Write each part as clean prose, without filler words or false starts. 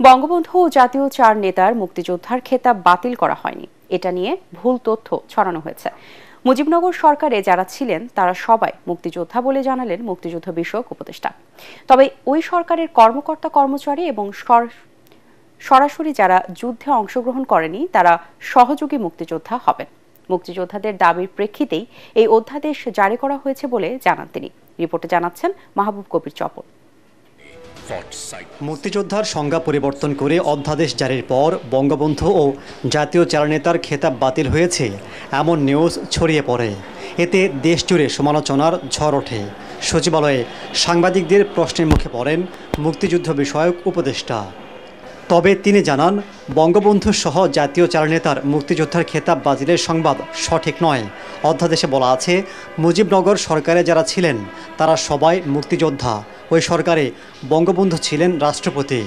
বঙ্গবন্ধু ও জাতীয় চার নেতার মুক্তিযোদ্ধার খেতাব বাতিল করা হয়নি, এটা নিয়ে ভুল তথ্য ছড়ানো হয়েছে। মুজিবনগর সরকারে যারা ছিলেন তারা সবাই মুক্তিযোদ্ধা বলে জানালেন মুক্তিযুদ্ধ বিষয়ক উপদেষ্টা। তবে ওই সরকারের কর্মকর্তা কর্মচারী এবং সরাসরি যারা যুদ্ধে অংশগ্রহণ করেনি তারা সহযোগী মুক্তিযোদ্ধা হবেন। মুক্তিযোদ্ধাদের দাবির প্রেক্ষিতেই এই অধ্যাদেশ জারি করা হয়েছে বলে জানান তিনি। রিপোর্টে জানাচ্ছেন মাহবুব কবির চপল। মুক্তিযোদ্ধার সংজ্ঞা পরিবর্তন করে অধ্যাদেশ জারির পর বঙ্গবন্ধু ও জাতীয় চার নেতার খেতাব বাতিল হয়েছে এমন নিউজ ছড়িয়ে পড়ে। এতে দেশজুড়ে সমালোচনার ঝড় ওঠে। সচিবালয়ে সাংবাদিকদের প্রশ্নের মুখে পড়েন মুক্তিযুদ্ধ বিষয়ক উপদেষ্টা। তবে তিনি জানান, বঙ্গবন্ধু সহ জাতীয় চার নেতার মুক্তিযোদ্ধার খেতাব বাতিলের সংবাদ সঠিক নয়। অধ্যাদেশে বলা আছে, মুজিবনগর সরকারে যারা ছিলেন তারা সবাই মুক্তিযোদ্ধা। ওই সরকারে বঙ্গবন্ধু ছিলেন রাষ্ট্রপতি।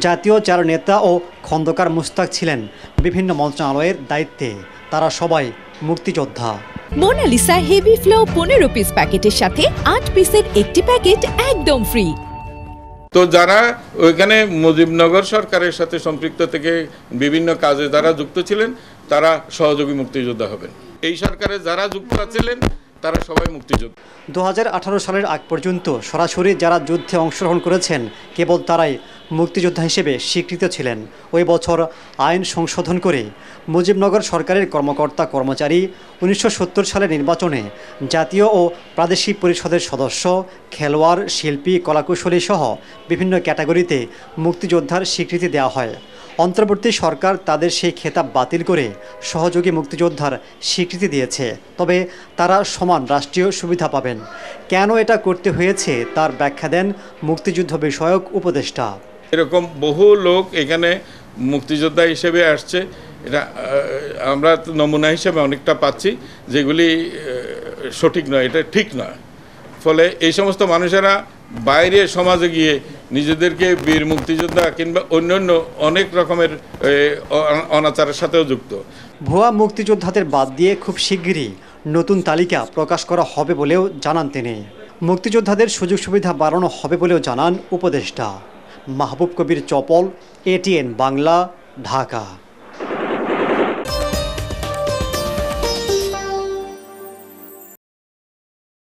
জাতীয় চার নেতা ও খন্দকার মুস্তাক ছিলেন বিভিন্ন মন্ত্রণালয়ের দায়িত্বে। তারা সবাই মুক্তিযোদ্ধা। মোনালিসা হেভি ফ্লো 15 পিস প্যাকেটের সাথে 8 পিসের একটি প্যাকেট একদম ফ্রি। তো যারা ওইখানে মুজিবনগর সরকারের সাথে সম্পৃক্ত থেকে বিভিন্ন কাজে যারা যুক্ত ছিলেন তারা সহযোগী মুক্তিযোদ্ধা হবেন। এই সরকারে যারা যুক্ত ছিলেন তারা সবাই মুক্তিযোদ্ধা। 2018 সালের আগ পর্যন্ত সরাসরি যারা যুদ্ধে অংশগ্রহণ করেছেন কেবল তারাই মুক্তিযোদ্ধা হিসেবে স্বীকৃত ছিলেন। ওই বছর আইন সংশোধন করে মুজিবনগর সরকারের কর্মকর্তা কর্মচারী 1970 সালের নির্বাচনে জাতীয় ও প্রাদেশিক পরিষদের সদস্য, খেলোয়াড়, শিল্পী, কলাকুশলী সহ বিভিন্ন ক্যাটাগরিতে মুক্তিযোদ্ধার স্বীকৃতি দেওয়া হয়। অন্তর্বর্তী সরকার তাদের সেই খেতাব বাতিল করে সহযোগী মুক্তিযোদ্ধার স্বীকৃতি দিয়েছে। তবে তারা সমান রাষ্ট্রীয় সুবিধা পাবেন। কেন এটা করতে হয়েছে তার ব্যাখ্যা দেন মুক্তিযুদ্ধ বিষয়ক উপদেষ্টা। এরকম বহু লোক এখানে মুক্তিযোদ্ধা হিসেবে আসছে, এটা আমরা নমুনা হিসেবে অনেকটা পাচ্ছি, যেগুলি সঠিক নয়, এটা ঠিক নয়। ফলে এই সমস্ত মানুষেরা বাইরে সমাজে গিয়ে নিজেদেরকে বীর মুক্তিযোদ্ধা কিংবা অন্যান্য অনেক রকমের অনাচারের সাথেও যুক্ত। ভুয়া মুক্তিযোদ্ধাদের বাদ দিয়ে খুব শিগগিরই নতুন তালিকা প্রকাশ করা হবে বলেও জানান তিনি। মুক্তিযোদ্ধাদের সুযোগ সুবিধা বাড়ানো হবে বলেও জানান উপদেষ্টা। মাহবুব কবির চপল, ATN বাংলা, ঢাকা।